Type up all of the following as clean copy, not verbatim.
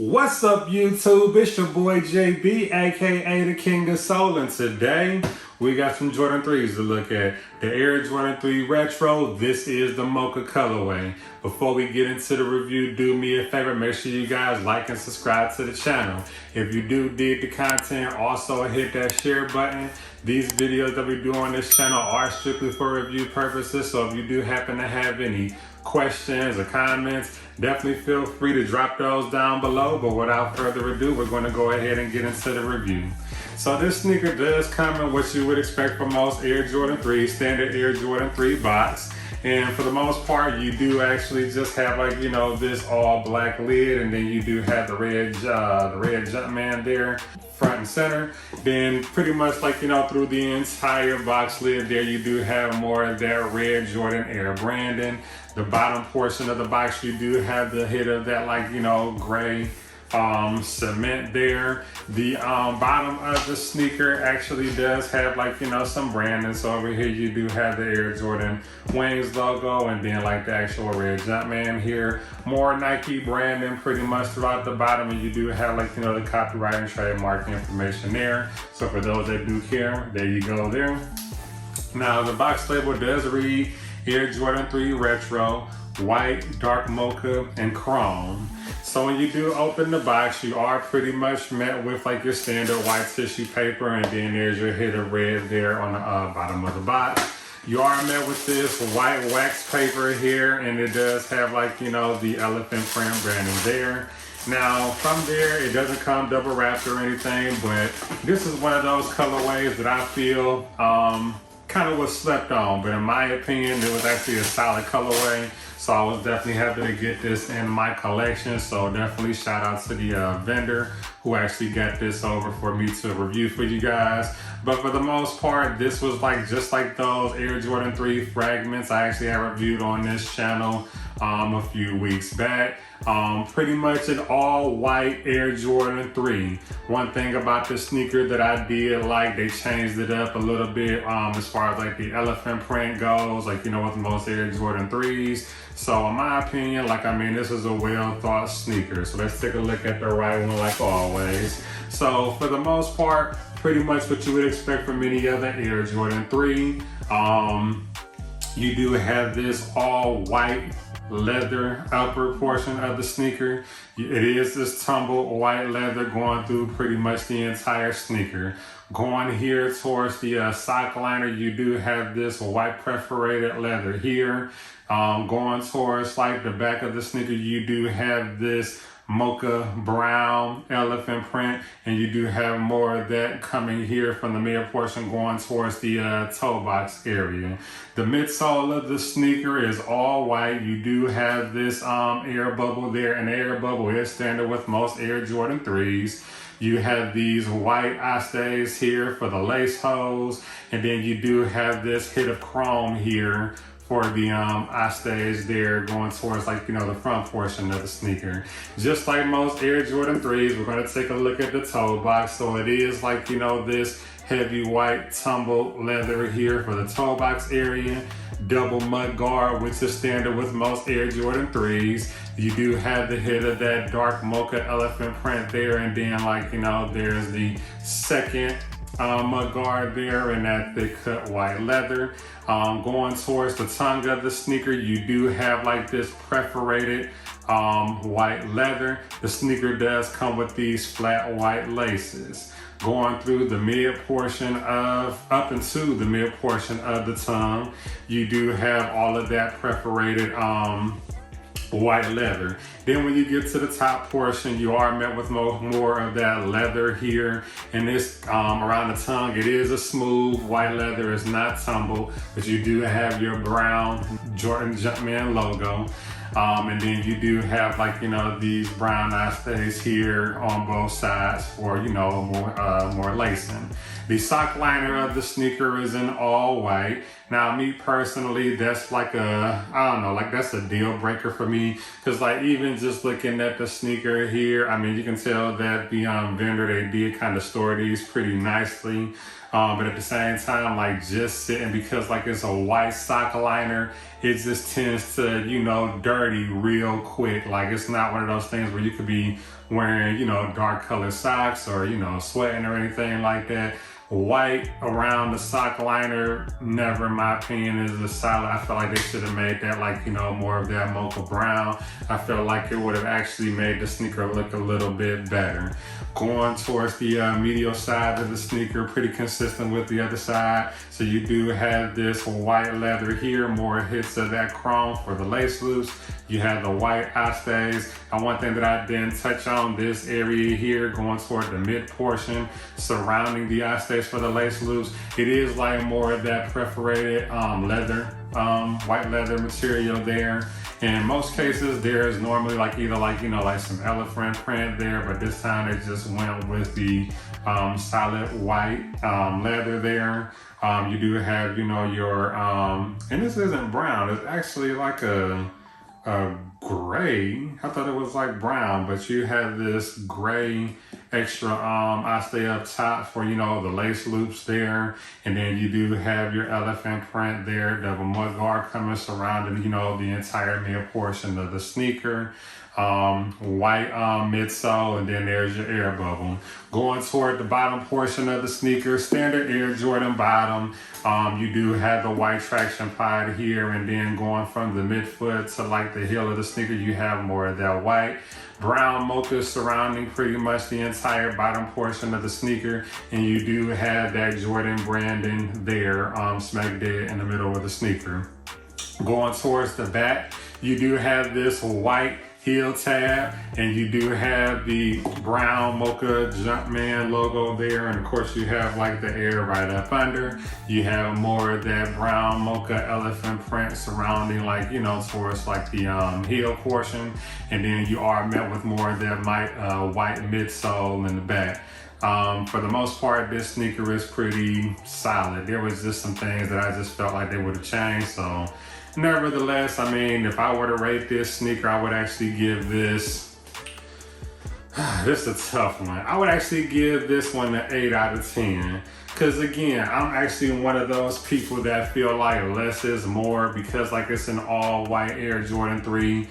What's up, YouTube? It's your boy JB, aka the King of Soul, and today we got some Jordan 3s to look at. The Air Jordan 3 Retro. This is the Mocha colorway. Before we get into the review, do me a favor, make sure you guys like and subscribe to the channel. If you do dig the content, also hit that share button. These videos that we do on this channel are strictly for review purposes, so if you do happen to have any questions or comments, definitely feel free to drop those down below. But without further ado, we're going to go ahead and get into the review. So this sneaker does come in what you would expect from most Air Jordan 3, standard Air Jordan 3 box. And for the most part, you do actually just have this all black lid, and then you do have the red Jumpman there, front and center. Then pretty much through the entire box lid there, you do have more of that red Jordan Air branding. The bottom portion of the box, you do have the hit of that gray cement there. The bottom of the sneaker actually does have some branding. So over here you do have the Air Jordan Wings logo, and then the actual red Jumpman here. More Nike branding pretty much throughout the bottom, and you do have the copyright and trademark information there. So for those that do care, there you go there. Now the box label does read Air Jordan 3 Retro, white, dark mocha, and chrome. So when you do open the box, you are pretty much met with your standard white tissue paper, and then there's your hit of red there on the bottom of the box. You are met with this white wax paper here, and it does have the elephant print branding there. Now from there, it doesn't come double wrapped or anything, but this is one of those colorways that I feel kind of was slept on, but in my opinion, it was actually a solid colorway. So I was definitely happy to get this in my collection. So definitely shout out to the vendor who actually got this over for me to review for you guys. But for the most part, this was just like those Air Jordan 3 fragments I actually have reviewed on this channel a few weeks back. Pretty much an all white Air Jordan 3. One thing about this sneaker that I did they changed it up a little bit as far as the elephant print goes, with most Air Jordan 3s. So in my opinion, this is a well thought sneaker. So let's take a look at the right one like always. So for the most part, pretty much what you would expect from any other Air Jordan 3. You do have this all white leather upper portion of the sneaker. It is this tumbled white leather going through pretty much the entire sneaker. Going here towards the sock liner, you do have this white perforated leather here. Going towards the back of the sneaker, you do have this mocha brown elephant print, and you do have more of that coming here from the mid portion going towards the toe box area. The midsole of the sneaker is all white. You do have this air bubble there, and the air bubble is standard with most Air Jordan 3s. You have these white eye stays here for the lace holes, and then you do have this hit of chrome here for the eye stays there going towards the front portion of the sneaker. Just like most Air Jordan 3s, we're going to take a look at the toe box. So it is this heavy white tumbled leather here for the toe box area. Double mud guard, which is standard with most Air Jordan 3s. You do have the hit of that dark mocha elephant print there, and then there's the second mud guard there in that thick cut white leather. Going towards the tongue of the sneaker, you do have this perforated white leather. The sneaker does come with these flat white laces. Going through the mid portion up into the mid portion of the tongue, you do have all of that perforated white leather. Then when you get to the top portion, you are met with more of that leather here. And this around the tongue, it is a smooth white leather. It's not tumbled, but you do have your brown Jordan Jumpman logo. And then you do have these brown eye stays here on both sides for more lacing. The sock liner of the sneaker is in all white. Now me personally, that's that's a deal breaker for me, because even just looking at the sneaker here, you can tell that the vendor, they did kind of store these pretty nicely. But at the same time, like just sitting, because like it's a white sock liner, it just tends to, you know, dirty real quick. Like it's not one of those things where you could be wearing, you know, dark colored socks or, you know, sweating or anything like that. White around the sock liner, never, in my opinion, is a solid. I feel like they should have made that like, you know, more of that mocha brown. I feel like it would have actually made the sneaker look a little bit better. Going towards the medial side of the sneaker, pretty consistent with the other side. So you do have this white leather here, more hits of that chrome for the lace loops. You have the white eye stays. And one thing that I didn't touch on, this area here going toward the mid portion surrounding the eye stays for the lace loops, it is like more of that perforated leather, white leather material there. In most cases, there's normally like either like, you know, like some elephant print there, but this time they just went with the solid white leather there. You do have, you know, your, and this isn't brown, it's actually like a gray. I thought it was like brown, but you have this gray extra I stay up top for, you know, the lace loops there. And then you do have your elephant print there, double mud guard coming surrounding, you know, the entire mid portion of the sneaker. White midsole, and then there's your air bubble. Going toward the bottom portion of the sneaker, standard Air Jordan bottom. You do have the white traction pod here, and then going from the midfoot to like the heel of the sneaker, you have more of that white. Brown mocha surrounding pretty much the entire bottom portion of the sneaker, and you do have that Jordan branding there, smack dead in the middle of the sneaker. Going towards the back, you do have this white heel tab, and you do have the brown mocha Jumpman logo there, and of course you have like the air right up under. You have more of that brown mocha elephant print surrounding, like, you know, towards like the heel portion, and then you are met with more of that white midsole in the back. For the most part, this sneaker is pretty solid. There was just some things that I just felt like they would have changed, so nevertheless, I mean, if I were to rate this sneaker, I would actually give this, this is a tough one. I would actually give this one an 8 out of 10. Because again, I'm actually one of those people that feel like less is more, because like it's an all white Air Jordan 3.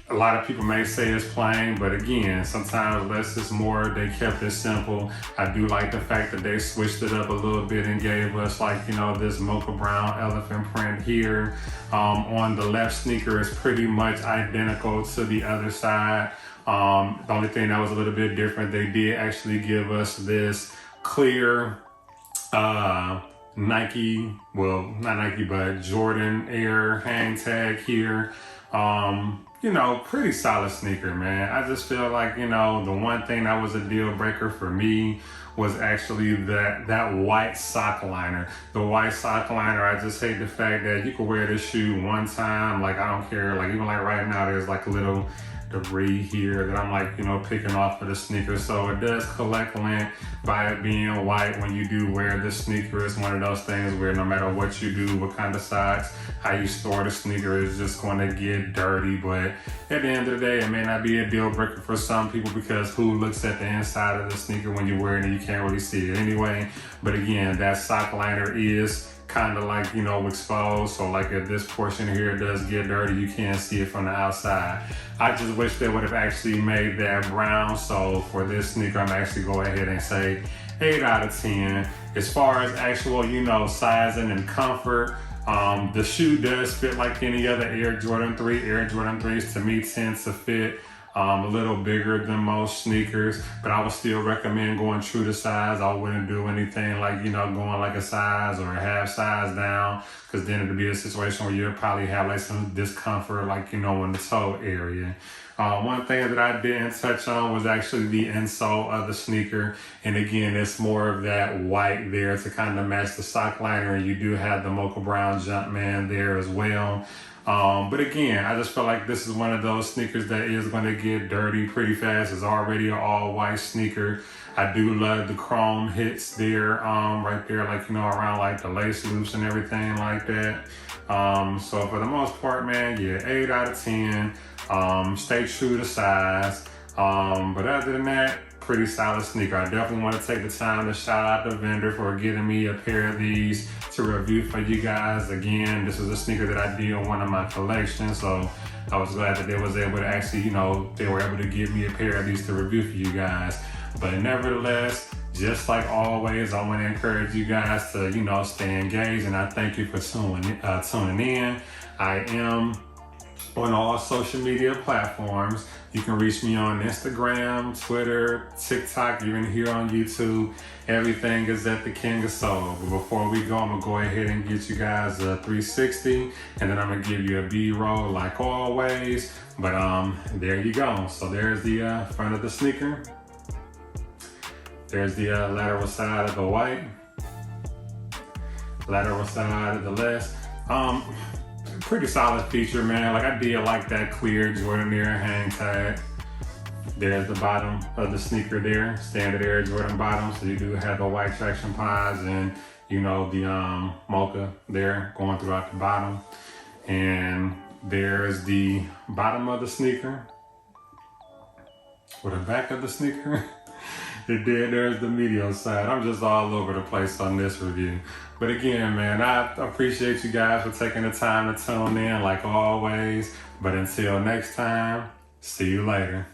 A lot of people may say it's plain, but again, sometimes less is more. They kept it simple. I do like the fact that they switched it up a little bit and gave us, like, you know, this mocha brown elephant print here. On the left sneaker is pretty much identical to the other side. The only thing that was a little bit different, they did actually give us this clear Nike, well, not Nike, but Jordan Air hang tag here. You know, pretty solid sneaker, man. I just feel like, you know, the one thing that was a deal breaker for me was actually that white sock liner. The white sock liner, I just hate the fact that you could wear this shoe one time, like I don't care, like even like right now there's like a little debris here that I'm like, you know, picking off of the sneaker. So it does collect lint by it being white when you do wear this sneaker. It's one of those things where no matter what you do, what kind of size, how you store the sneaker is just going to get dirty. But at the end of the day, it may not be a deal breaker for some people, because who looks at the inside of the sneaker when you're wearing it? You can't really see it anyway. But again, that sock liner is kind of like, you know, exposed. So like if this portion here does get dirty, you can't see it from the outside. I just wish they would have actually made that brown. So for this sneaker, I'm actually go ahead and say 8 out of 10. As far as actual, you know, sizing and comfort, the shoe does fit like any other Air Jordan 3. Air Jordan 3s to me tend to fit a little bigger than most sneakers, but I would still recommend going true to size. I wouldn't do anything like, you know, going like a size or a half size down, because then it'd be a situation where you'll probably have like some discomfort, like, you know, in the toe area. One thing that I didn't touch on was actually the insole of the sneaker. And again, it's more of that white there to kind of match the sock liner. And you do have the mocha brown Jumpman there as well. But again, I just feel like this is one of those sneakers that is going to get dirty pretty fast. It's already an all white sneaker. I do love the chrome hits there, right there, like, you know, around like the lace loops and everything like that. So for the most part, man, yeah, 8 out of 10. Stay true to size. But other than that, pretty solid sneaker. I definitely want to take the time to shout out the vendor for getting me a pair of these to review for you guys. Again, this was a sneaker that I did in one of my collections, so I was glad that they was able to actually, they were able to give me a pair of these to review for you guys. But nevertheless, just like always, I want to encourage you guys to, stay engaged, and I thank you for tuning in. I am on all social media platforms. You can reach me on Instagram, Twitter, TikTok, even here on YouTube. Everything is at the King of Soul. But before we go, I'm gonna go ahead and get you guys a 360, and then I'm gonna give you a B-roll like always. But there you go. So there's the front of the sneaker. There's the lateral side of the white, lateral side of the left. Pretty solid feature, man. Like, I did like that clear Jordan Air hang tag. There's the bottom of the sneaker there, standard Air Jordan bottom. So you do have the white traction pods and the Mocha there going throughout the bottom. And there's the bottom of the sneaker, or the back of the sneaker. There's the medium side. I'm just all over the place on this review. But again, man, I appreciate you guys for taking the time to tune in like always. But until next time, see you later.